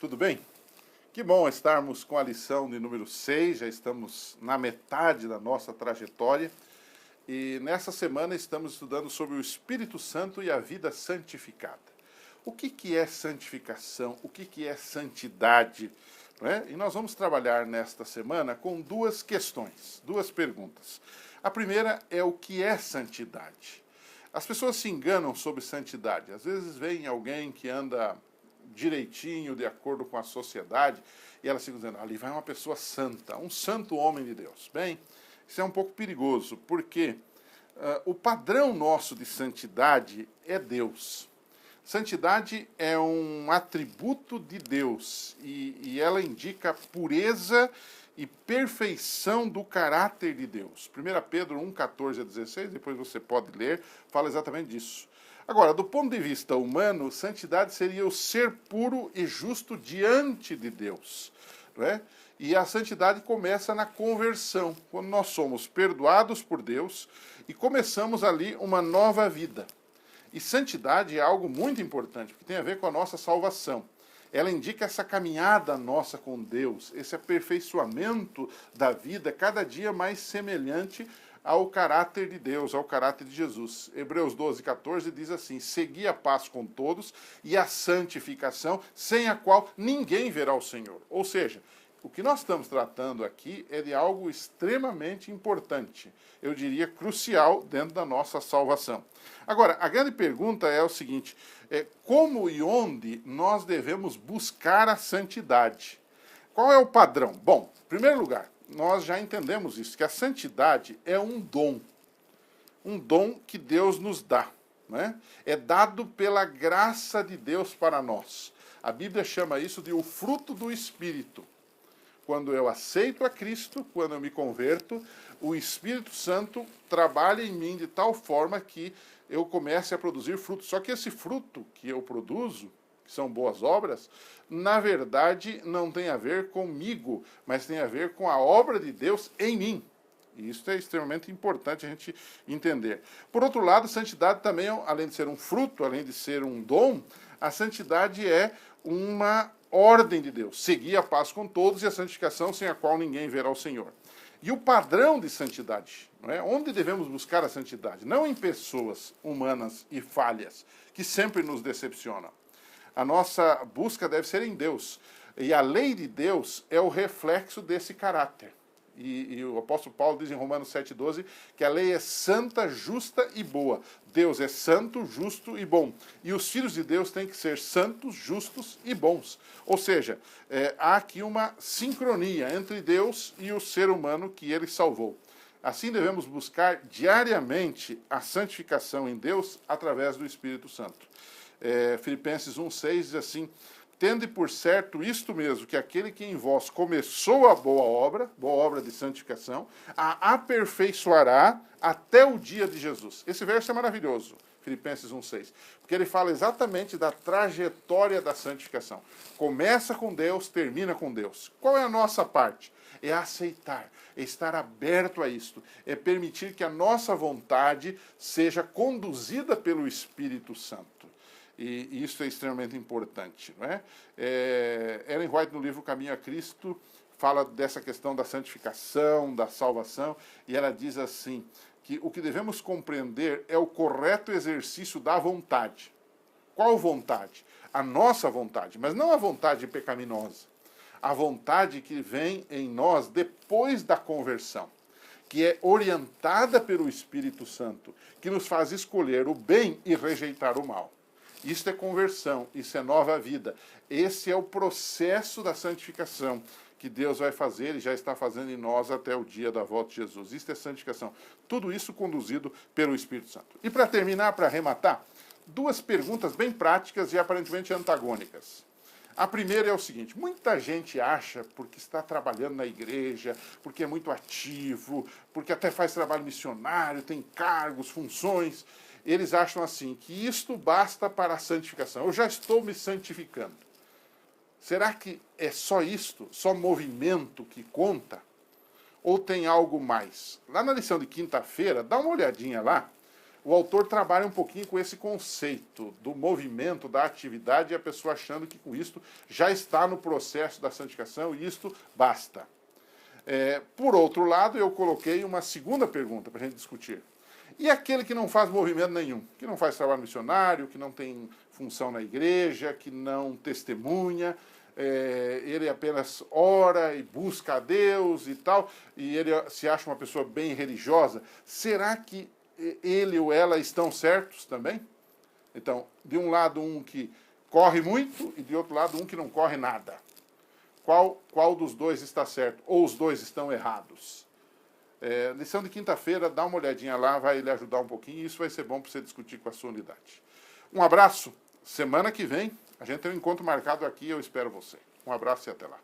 tudo bem? Que bom estarmos com a lição de número 6, já estamos na metade da nossa trajetória e nessa semana estamos estudando sobre o Espírito Santo e a vida santificada. O que é santificação? O que é santidade? Não é? E nós vamos trabalhar nesta semana com duas questões, duas perguntas. A primeira é o que é santidade? As pessoas se enganam sobre santidade. Às vezes vem alguém que anda direitinho, de acordo com a sociedade, e elas ficam dizendo, ali vai uma pessoa santa, um santo homem de Deus. Bem, isso é um pouco perigoso, porque o padrão nosso de santidade é Deus. Santidade é um atributo de Deus, e ela indica pureza e perfeição do caráter de Deus. 1 Pedro 1, 14 a 16, depois você pode ler, fala exatamente disso. Agora, do ponto de vista humano, santidade seria o ser puro e justo diante de Deus. Não é? E a santidade começa na conversão, quando nós somos perdoados por Deus e começamos ali uma nova vida. E santidade é algo muito importante, porque tem a ver com a nossa salvação. Ela indica essa caminhada nossa com Deus, esse aperfeiçoamento da vida cada dia mais semelhante ao caráter de Deus, ao caráter de Jesus. Hebreus 12, 14 diz assim, segui a paz com todos e a santificação, sem a qual ninguém verá o Senhor. Ou seja, o que nós estamos tratando aqui é de algo extremamente importante, eu diria crucial dentro da nossa salvação. Agora, a grande pergunta é o seguinte, como e onde nós devemos buscar a santidade? Qual é o padrão? Bom, em primeiro lugar, nós já entendemos isso, que a santidade é um dom que Deus nos dá, né? É dado pela graça de Deus para nós. A Bíblia chama isso de o fruto do Espírito. Quando eu aceito a Cristo, quando eu me converto, o Espírito Santo trabalha em mim de tal forma que eu comece a produzir fruto. Só que esse fruto que eu produzo, que são boas obras, na verdade não tem a ver comigo, mas tem a ver com a obra de Deus em mim. E isso é extremamente importante a gente entender. Por outro lado, santidade também, além de ser um fruto, além de ser um dom, a santidade é uma ordem de Deus. Seguir a paz com todos e a santificação sem a qual ninguém verá o Senhor. E o padrão de santidade, não é? Onde devemos buscar a santidade? Não em pessoas humanas e falhas, que sempre nos decepcionam. A nossa busca deve ser em Deus. E a lei de Deus é o reflexo desse caráter. E o apóstolo Paulo diz em Romanos 7,12 que a lei é santa, justa e boa. Deus é santo, justo e bom. E os filhos de Deus têm que ser santos, justos e bons. Ou seja, há aqui uma sincronia entre Deus e o ser humano que ele salvou. Assim devemos buscar diariamente a santificação em Deus através do Espírito Santo. Filipenses 1,6 diz assim, tende por certo isto mesmo, que aquele que em vós começou a boa obra de santificação, a aperfeiçoará até o dia de Jesus. Esse verso é maravilhoso, Filipenses 1,6, porque ele fala exatamente da trajetória da santificação. Começa com Deus, termina com Deus. Qual é a nossa parte? É aceitar, é estar aberto a isto, é permitir que a nossa vontade seja conduzida pelo Espírito Santo. E isso é extremamente importante, não é? Ellen White, no livro Caminho a Cristo, fala dessa questão da santificação, da salvação, e ela diz assim, que o que devemos compreender é o correto exercício da vontade. Qual vontade? A nossa vontade, mas não a vontade pecaminosa. A vontade que vem em nós depois da conversão, que é orientada pelo Espírito Santo, que nos faz escolher o bem e rejeitar o mal. Isso é conversão, isso é nova vida. Esse é o processo da santificação que Deus vai fazer e já está fazendo em nós até o dia da volta de Jesus. Isso é santificação. Tudo isso conduzido pelo Espírito Santo. E para terminar, para arrematar, duas perguntas bem práticas e aparentemente antagônicas. A primeira é o seguinte, muita gente acha, porque está trabalhando na igreja, porque é muito ativo, porque até faz trabalho missionário, tem cargos, funções, eles acham assim, que isto basta para a santificação. Eu já estou me santificando. Será que é só isto, só movimento que conta? Ou tem algo mais? Lá na lição de quinta-feira, dá uma olhadinha lá, o autor trabalha um pouquinho com esse conceito do movimento, da atividade, e a pessoa achando que com isto já está no processo da santificação e isto basta. Por outro lado, eu coloquei uma segunda pergunta para a gente discutir. E aquele que não faz movimento nenhum, que não faz trabalho missionário, que não tem função na igreja, que não testemunha, ele apenas ora e busca a Deus e tal, e ele se acha uma pessoa bem religiosa, será que ele ou ela estão certos também? Então, de um lado um que corre muito e de outro lado um que não corre nada. Qual dos dois está certo? Ou os dois estão errados? Lição de quinta-feira, dá uma olhadinha lá, vai lhe ajudar um pouquinho, e isso vai ser bom para você discutir com a sua unidade. Um abraço, semana que vem a gente tem um encontro marcado aqui, eu espero você. Um abraço e até lá.